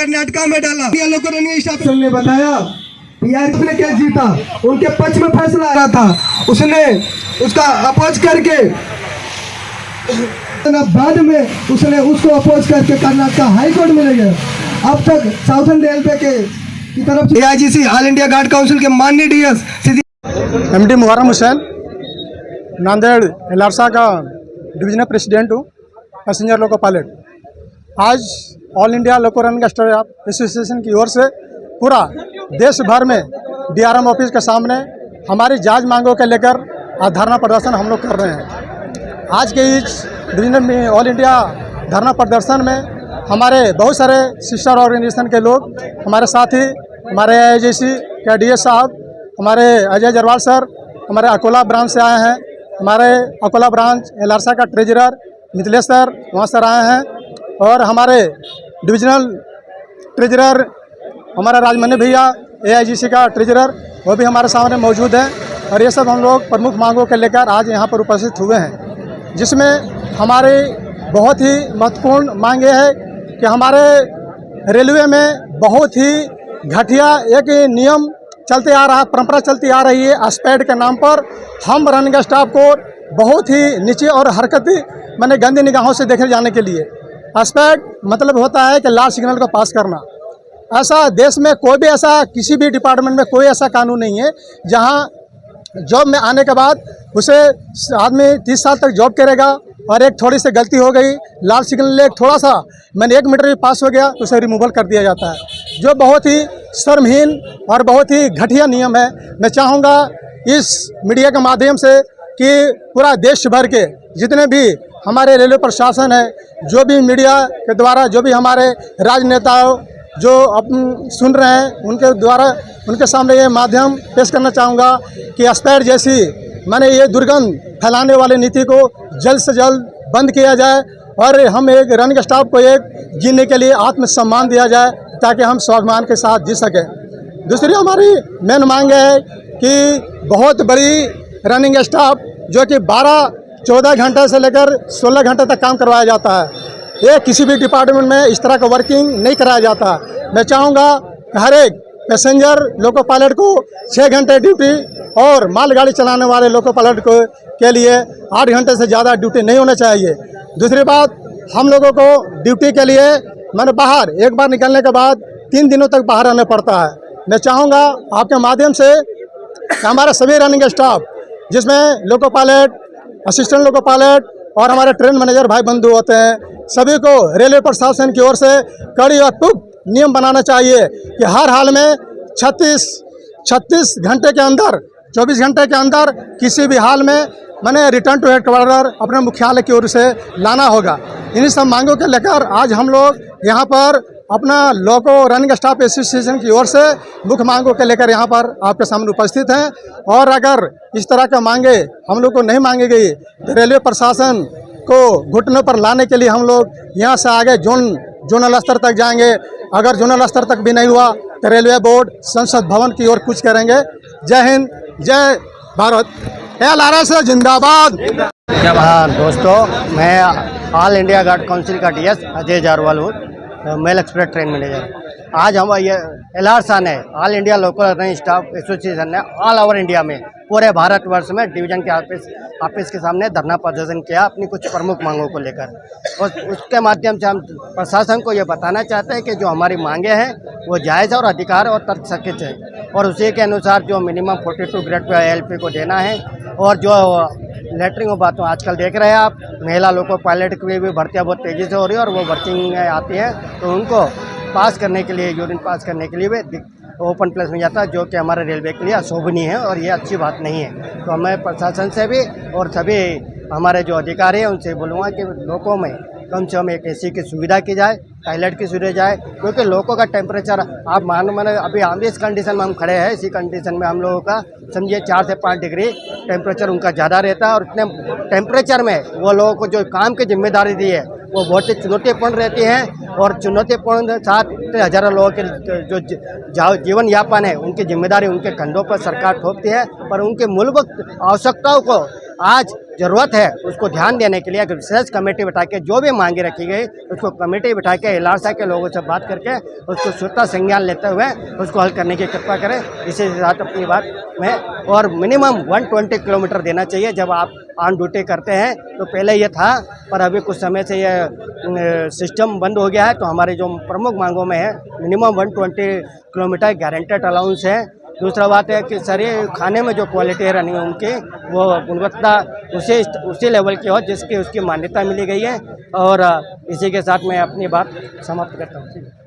कर्नाटका में डाला। ने बताया पीआरपी ने केस जीता, उनके पक्ष में फैसला आ रहा था, उसने उसका अपोज करके बाद में उसने उसको अपोज करके कर्नाटका हाई कोर्ट में ले गया। अब तक साउथर्न रेलवे के की तरफ से AIGC all India guard council के माननीय DS MD मुहर्रम हुसैन, नांदेड़ एलारसा का डिविजनल प्रेसिडेंट हूँ, पैसेंजर लोको पायलट। आज ऑल इंडिया लोको रनिंग स्टाफ एसोसिएशन की ओर से पूरा देश भर में DRM ऑफिस के सामने हमारी जांच मांगों के लेकर धरना प्रदर्शन हम लोग कर रहे हैं। आज के इस डिविजनल में ऑल इंडिया धरना प्रदर्शन में हमारे बहुत सारे सिस्टर ऑर्गेनाइजेशन के लोग, हमारे साथी, हमारे AIGC के DS साहब, हमारे अजय जरवाल सर, हमारे अकोला ब्रांच से आए हैं, हमारे अकोला ब्रांच एलारसा का ट्रेजरर मिथिलेश सर वहाँ सर आए हैं, और हमारे डिविजनल ट्रेजरर हमारा राजमनी भैया AIGC का ट्रेजरर वो भी हमारे सामने मौजूद हैं। और ये सब हम लोग प्रमुख मांगों के लेकर आज यहाँ पर उपस्थित हुए हैं, जिसमें हमारी बहुत ही महत्वपूर्ण मांग ये है कि हमारे रेलवे में बहुत ही घटिया एक नियम चलते आ रहा है, परंपरा चलती आ रही है। एस्पेड के नाम पर हम रनिंग स्टाफ को बहुत ही नीचे और हरकती मैंने गंदी निगाहों से देखे जाने के लिए, एस्पेड मतलब होता है कि लाल सिग्नल को पास करना। ऐसा देश में कोई भी ऐसा किसी भी डिपार्टमेंट में कोई ऐसा कानून नहीं है जहां जॉब में आने के बाद उसे आदमी 30 साल तक जॉब करेगा और एक थोड़ी सी गलती हो गई, लाल सिग्नल एक थोड़ा सा 1 मीटर भी पास हो गया तो उसे रिमूवल कर दिया जाता है, जो बहुत ही शर्महीन और बहुत ही घटिया नियम है। मैं चाहूँगा इस मीडिया के माध्यम से कि पूरा देश भर के जितने भी हमारे रेलवे प्रशासन है, जो भी मीडिया के द्वारा जो भी हमारे राजनेता जो सुन रहे हैं, उनके द्वारा उनके सामने ये माध्यम पेश करना चाहूँगा कि एस्पेड जैसी मैंने ये दुर्गंध फैलाने वाली नीति को जल्द से जल्द बंद किया जाए और हम एक रनिंग स्टाफ को एक जीने के लिए आत्मसम्मान दिया जाए ताकि हम स्वाभिमान के साथ जी सकें। दूसरी हमारी मेन मांग है कि बहुत बड़ी रनिंग स्टाफ जो कि 12-14 घंटे से लेकर 16 घंटे तक काम करवाया जाता है, ये किसी भी डिपार्टमेंट में इस तरह का वर्किंग नहीं कराया जाता। मैं चाहूँगा कि हर एक पैसेंजर लोको पायलट को 6 घंटे ड्यूटी और मालगाड़ी चलाने वाले लोको पायलट को के लिए 8 घंटे से ज़्यादा ड्यूटी नहीं होना चाहिए। दूसरी बात, हम लोगों को ड्यूटी के लिए मैंने बाहर एक बार निकलने के बाद 3 दिनों तक बाहर रहना पड़ता है। मैं चाहूँगा आपके माध्यम से हमारे सभी रनिंग स्टाफ, जिसमें loco pilot, assistant loco pilot और हमारे ट्रेन मैनेजर भाई बंधु होते हैं, सभी को रेलवे प्रशासन की ओर से कड़ी और पुख्त नियम बनाना चाहिए कि हर हाल में 36 घंटे के अंदर, 24 घंटे के अंदर किसी भी हाल में मैंने रिटर्न टू हेडक्वार्टर अपने मुख्यालय की ओर से लाना होगा। इन्हीं सब मांगों के लेकर आज हम लोग यहाँ पर अपना लोको रनिंग स्टाफ एसोसिएशन की ओर से मुख्य मांगों के लेकर यहाँ पर आपके सामने उपस्थित हैं। और अगर इस तरह का मांगे हम लोग को नहीं मांगी गई तो रेलवे प्रशासन को घुटनों पर लाने के लिए हम लोग यहाँ से आगे जोनल स्तर तक जाएंगे। अगर जोनल स्तर तक भी नहीं हुआ तो रेलवे बोर्ड संसद भवन की ओर कूच करेंगे। जय हिंद, जय भारत, एलारसा जिंदाबाद। दोस्तों, मैं ऑल इंडिया गार्ड काउंसिल का DS अजय जारवाल हूँ, मेल एक्सप्रेस ट्रेन मैनेजर। आज हम ये एलारसा ने all India local running staff association ने ऑल ओवर इंडिया में पूरे भारतवर्ष में डिवीजन के ऑफिस के सामने धरना प्रदर्शन किया अपनी कुछ प्रमुख मांगों को लेकर। और उसके माध्यम से हम प्रशासन को ये बताना चाहते हैं कि जो हमारी मांगे हैं वो जायज़ और अधिकार और तर्कसंगत है, और उसी के अनुसार जो मिनिमम 42 ग्रेड पे ALP को देना है। और जो लेटरिंग और बातों आजकल देख रहे हैं आप, महिला लोको पायलट की भी भर्तियाँ बहुत तेज़ी से हो रही है और वो वर्किंग में आती हैं, तो उनको पास करने के लिए, यूरिन पास करने के लिए भी ओपन प्लेस में जाता है, जो कि हमारे रेलवे के लिए अशोभनीय है और ये अच्छी बात नहीं है। तो हमें प्रशासन से भी और सभी हमारे जो अधिकारी हैं उनसे बोलूँगा कि लोगों में कम से कम एक AC की सुविधा की जाए, टॉयलेट की सुविधा जाए, क्योंकि लोगों का टेम्परेचर आप मैंने अभी हम इस कंडीशन में हम खड़े हैं, इसी कंडीशन में हम लोगों का समझिए 4 से 5 डिग्री टेम्परेचर उनका ज़्यादा रहता है। और इतने टेम्परेचर में वो लोगों को जो काम की जिम्मेदारी दी है वो बहुत ही चुनौतीपूर्ण रहती है, और चुनौतीपूर्ण साथ हज़ारों लोगों के जो जीवन यापन है उनकी जिम्मेदारी उनके कंधों पर सरकार थोपती है, पर उनके मूलभूत आवश्यकताओं को आज ज़रूरत है उसको ध्यान देने के लिए एक विशेष कमेटी बैठा के जो भी मांगे रखी गई उसको कमेटी बैठा के LRSA के लोगों से बात करके उसको स्वतः संज्ञान लेते हुए उसको हल करने की कृपा करें। इसी के साथ अपनी बात में और मिनिमम 120 किलोमीटर देना चाहिए जब आप ऑन ड्यूटी करते हैं। तो पहले ये था पर अभी कुछ समय से ये सिस्टम बंद हो गया है। तो हमारी जो प्रमुख मांगों में है मिनिमम 120 किलोमीटर गारंटेड अलाउंस है। दूसरा बात है कि सारे खाने में जो क्वालिटी है रनिंग उनकी वो गुणवत्ता उसी लेवल की हो जिसकी उसकी मान्यता मिली गई है। और इसी के साथ मैं अपनी बात समाप्त करता हूँ।